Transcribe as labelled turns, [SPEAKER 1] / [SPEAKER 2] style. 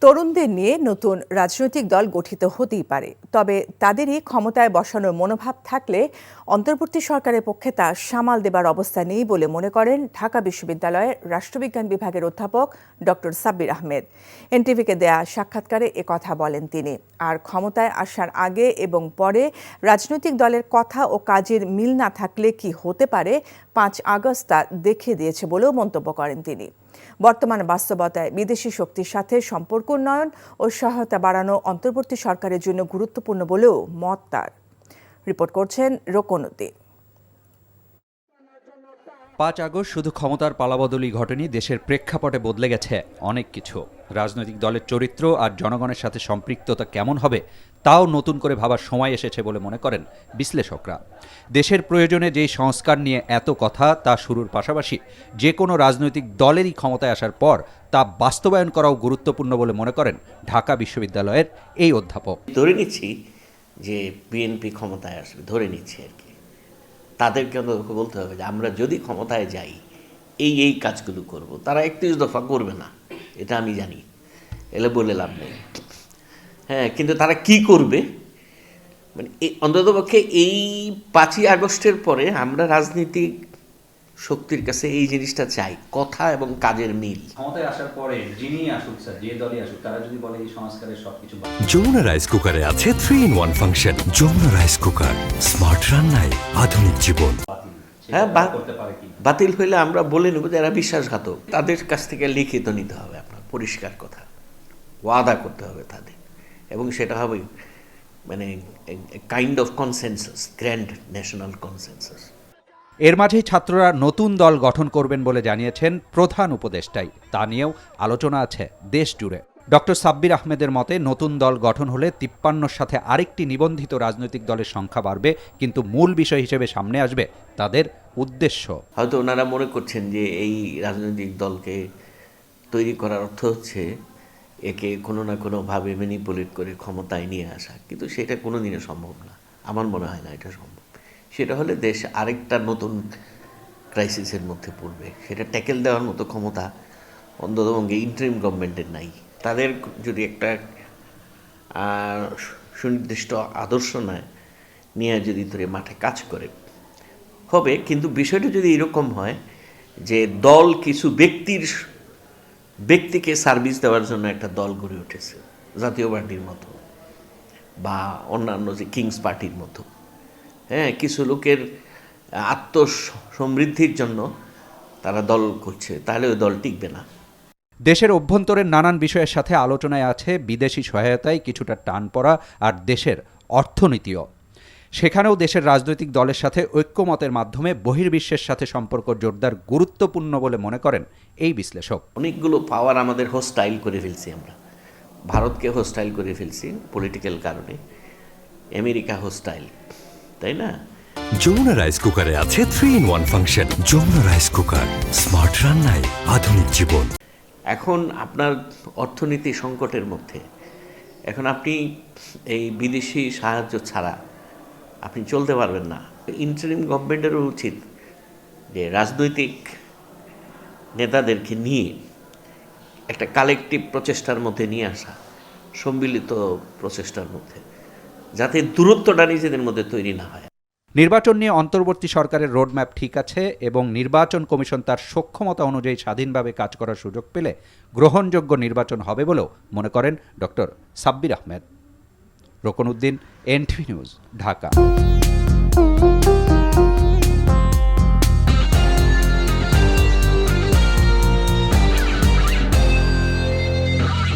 [SPEAKER 1] তরুণদের নিয়ে নতুন রাজনৈতিক দল গঠিত হতেই পারে, তবে তাদেরই ক্ষমতায় বসানোর মনোভাব থাকলে অন্তর্বর্তী সরকারের পক্ষে তা সামাল দেবার অবস্থা নেই বলে মনে করেন ঢাকা বিশ্ববিদ্যালয়ের রাষ্ট্রবিজ্ঞান বিভাগের অধ্যাপক ডক্টর সাব্বির আহমেদ। এনটিভিকে দেয়া সাক্ষাৎকারে একথা বলেন তিনি। আর ক্ষমতায় আসার আগে এবং পরে রাজনৈতিক দলের কথা ও কাজের মিল না থাকলে কি হতে পারে ৫ আগস্ট তা দেখিয়ে দিয়েছে বলেও মন্তব্য করেন তিনি। বর্তমান বাস্তবতায় বিদেশি শক্তির সাথে সম্পর্ক উন্নয়ন ও সহায়তা বাড়ানো অন্তর্বর্তী সরকারের জন্য গুরুত্বপূর্ণ বলেও মত তার। রিপোর্ট করছেন রোকন উদ্দিন।
[SPEAKER 2] ৫ আগস্ট শুধু ক্ষমতার পালাবদলই ঘটেনি, দেশের প্রেক্ষাপটে বদলে গেছে অনেক কিছু। রাজনৈতিক দলের চরিত্র আর জনগণের সাথে সম্পৃক্ততা কেমন হবে তাও নতুন করে ভাবার সময় এসেছে বলে মনে করেন বিশ্লেষকরা। দেশের প্রয়োজনে যেই সংস্কার নিয়ে এত কথা তা শুরুর পাশাপাশি যে কোনো রাজনৈতিক দলেরই ক্ষমতায় আসার পর তা বাস্তবায়ন করাও গুরুত্বপূর্ণ বলে মনে করেন ঢাকা বিশ্ববিদ্যালয়ের এই অধ্যাপক।
[SPEAKER 3] ধরে নিচ্ছি যে বিএনপি ক্ষমতায় আসবে, ধরে নিচ্ছি আর কি, তাদেরকে বলতে হবে যে আমরা যদি ক্ষমতায় যাই এই কাজগুলো করব। তারা ৩১ দফা করবে না, এটা আমি জানি, এলে বলে লাভ নেই। হ্যাঁ, কিন্তু তারা কি করবে, মানে অন্ততপক্ষে এই ৫ই আগস্টের পরে আমরা রাজনীতিক শক্তির কাছে এই জিনিসটা চাই, কথা এবং কাজের মিল।
[SPEAKER 2] ক্ষমতায় আসার পরে যিনি আসুক স্যার, যে দলই আসুক, তারা যদি বলে এই সংস্কারের সবকিছু।
[SPEAKER 4] যমুনা রাইস কুকারে আছে 3-in-1 function. Jamuna rice cooker, smart রান্নায় আধুনিক জীবন।
[SPEAKER 3] হ্যাঁ, বাতিল হইলে আমরা বলে নেব যে এরা বিশ্বাসঘাতক। তাদের কাছ থেকে লিখিত নিতে হবে, আপনার পরিষ্কার কথা ওয়াদা করতে হবে তাদের, এবং সেটা হবে মানে kind of consensus, grand national consensus.
[SPEAKER 2] এর মাঝেই ছাত্ররা নতুন দল গঠন করবেন বলে জানিয়েছেন প্রধান উপদেষ্টাই। তা নিয়েও আলোচনা আছে দেশ জুড়ে। ডক্টর সাব্বির আহমেদের মতে নতুন দল গঠন হলে ৫৩-র সাথে আরেকটি নিবন্ধিত রাজনৈতিক দলের সংখ্যা বাড়বে, কিন্তু মূল বিষয় হিসেবে সামনে আসবে তাদের উদ্দেশ্য।
[SPEAKER 3] হয়তো ওনারা মনে করছেন যে এই রাজনৈতিক দলকে তৈরি করার অর্থ হচ্ছে একে কোনো না কোনোভাবে ম্যানিপুলেট করে ক্ষমতায় নিয়ে আসা, কিন্তু সেটা কোনো দিনে সম্ভব না। আমার মনে হয় না এটা সম্ভব। সেটা হলে দেশ আরেকটা নতুন ক্রাইসিসের মধ্যে পড়বে। সেটা ট্যাকেল দেওয়ার মতো ক্ষমতা অন্ততপক্ষে ইন্টারিম গভর্নমেন্টের নাই। তাদের যদি একটা সুনির্দিষ্ট আদর্শ নিয়ে যদি ধরে মাঠে কাজ করে হবে, কিন্তু বিষয়টা যদি এরকম হয় যে দল কিছু ব্যক্তিকে সার্ভিস দেওয়ার জন্য একটা দল গড়ে উঠেছে, জাতীয় পার্টির মতো বা অন্যান্য যে কিংস পার্টির মতো, হ্যাঁ, কিছু লোকের আত্মসমৃদ্ধির জন্য তারা দল করছে, তাহলে ওই দল টিকবে না।
[SPEAKER 2] দেশের অভ্যন্তরের নানান বিষয়ের সাথে আলোচনায় আছে বিদেশি সহায়তায় কিছুটা টান পড়া আর দেশের অর্থনীতিও। সেখানেও দেশের রাজনৈতিক দলের সাথে ঐক্যমতের মাধ্যমে বহির্বিশ্বের সাথে সম্পর্ক জোরদার গুরুত্বপূর্ণ বলে মনে করেন এই বিশ্লেষক।
[SPEAKER 3] অনেকগুলো পাওয়ার আমাদের হোস্টাইল করে ফেলছি, আমরা ভারতকে হোস্টাইল করে ফেলছি পলিটিক্যাল কারণে, আমেরিকা হোস্টাইল, তাই না?
[SPEAKER 4] যমুনা রাইস কুকারে আছে 3-in-1 function. Jamuna rice cooker, smart রান্নায় আধুনিক জীবন।
[SPEAKER 3] এখন আপনার অর্থনীতি সংকটের মধ্যে, এখন আপনি এই বিদেশি সাহায্য ছাড়া আপনি চলতে পারবেন না। ইন্টারিম গভর্নমেন্টেরও উচিত যে রাজনৈতিক নেতাদেরকে নিয়ে একটা কালেকটিভ প্রচেষ্টার মধ্যে নিয়ে আসা, সম্মিলিত প্রচেষ্টার মধ্যে, যাতে দূরত্বটা নিজেদের মধ্যে তৈরি না হয়।
[SPEAKER 2] নির্বাচন নিয়ে অন্তর্বর্তী সরকারের রোডম্যাপ ঠিক আছে এবং নির্বাচন কমিশন তার সক্ষমতা অনুযায়ী স্বাধীনভাবে কাজ করার সুযোগ পেলে গ্রহণযোগ্য নির্বাচন হবে বলেও মনে করেন ডক্টর সাব্বির আহমেদ। রোকন উদ্দিন, এনটিভি নিউজ, ঢাকা।